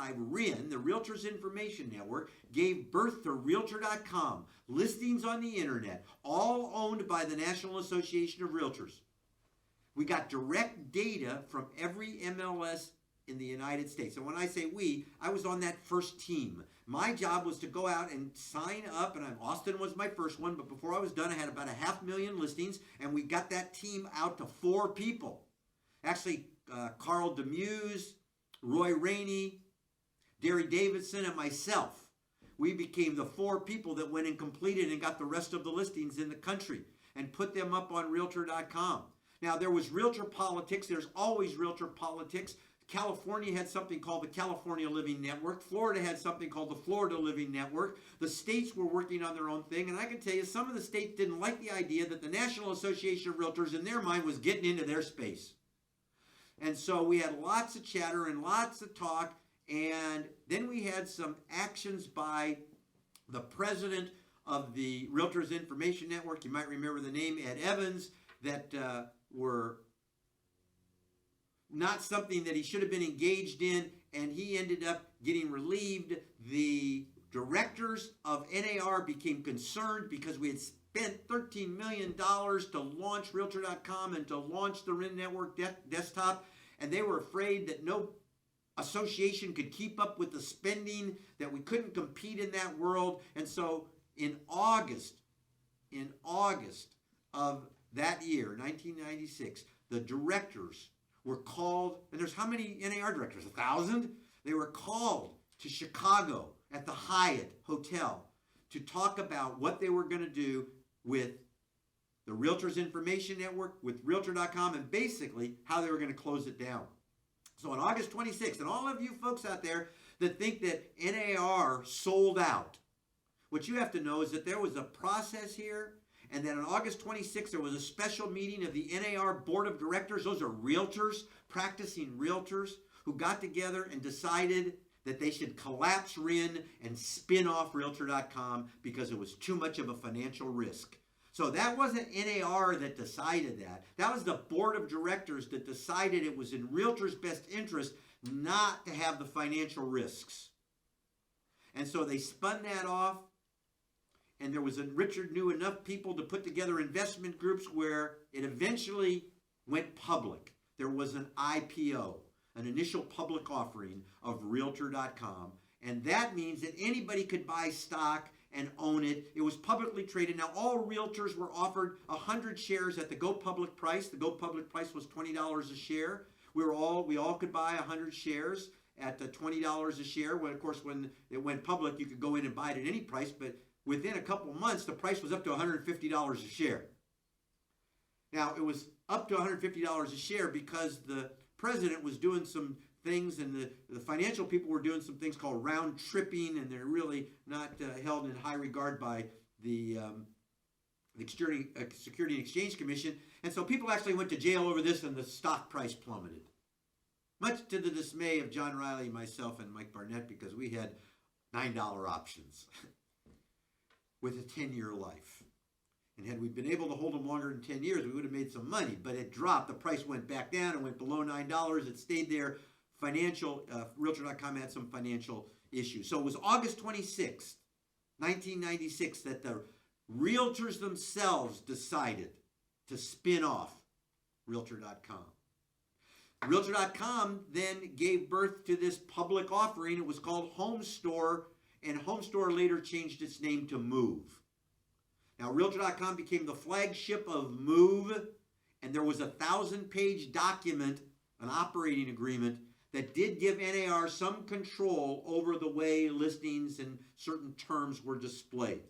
1995, RIN, the Realtors Information Network, gave birth to Realtor.com, listings on the internet, all owned by the National Association of Realtors. We got direct data from every MLS in the United States. And when I say we, I was on that first team. My job was to go out and sign up, and Austin was my first one, but before I was done, I had about 500,000 listings, and we got that team out to 4 people. Actually, Carl Demuse, Roy Rainey, Derry Davidson, and myself. We became the 4 people that went and completed and got the rest of the listings in the country and put them up on Realtor.com. Now, there was Realtor politics. There's always Realtor politics. California had something called the California Living Network. Florida had something called the Florida Living Network. The states were working on their own thing, and I can tell you some of the states didn't like the idea that the National Association of Realtors, in their mind, was getting into their space. And so we had lots of chatter and lots of talk, and then we had some actions by the president of the Realtors Information Network, you might remember the name, Ed Evans, that were not something that he should have been engaged in, and he ended up getting relieved. The directors of NAR became concerned because we had spent $13 million to launch Realtor.com and to launch the RIN Network desktop, and they were afraid that no association could keep up with the spending, that we couldn't compete in that world. And so in August of that year, 1996, the directors were called, and there's how many NAR directors? 1,000? They were called to Chicago at the Hyatt Hotel to talk about what they were going to do with the Realtors Information Network, with Realtor.com, and basically how they were going to close it down. So on August 26th, and all of you folks out there that think that NAR sold out, what you have to know is that there was a process here, and then on August 26th, there was a special meeting of the NAR Board of Directors. Those are realtors, practicing realtors, who got together and decided that they should collapse RIN and spin off Realtor.com because it was too much of a financial risk. So that wasn't NAR that decided that. That was the Board of Directors that decided it was in realtors' best interest not to have the financial risks. And so they spun that off. And Richard knew enough people to put together investment groups where it eventually went public. There was an IPO, an initial public offering of Realtor.com. And that means that anybody could buy stock and own it. It was publicly traded. Now, all realtors were offered 100 shares at the go public price. The go public price was $20 a share. We all could buy 100 shares at $20 a share. When, of course, when it went public, you could go in and buy it at any price, but within a couple months, the price was up to $150 a share. Now, it was up to $150 a share because the president was doing some things, and the financial people were doing some things called round tripping, and they're really not held in high regard by the Security and Exchange Commission. And so people actually went to jail over this, and the stock price plummeted. Much to the dismay of John Riley, myself, and Mike Barnett, because we had $9 options with a 10-year life. And had we been able to hold them longer than 10 years, we would have made some money. But it dropped. The price went back down. It went below $9. It stayed there. Realtor.com had some financial issues. So it was August 26th, 1996, that the realtors themselves decided to spin off Realtor.com. Realtor.com then gave birth to this public offering. It was called Home Store, and Home Store later changed its name to Move. Now, Realtor.com became the flagship of Move, and there was a 1,000-page document, an operating agreement, that did give NAR some control over the way listings and certain terms were displayed.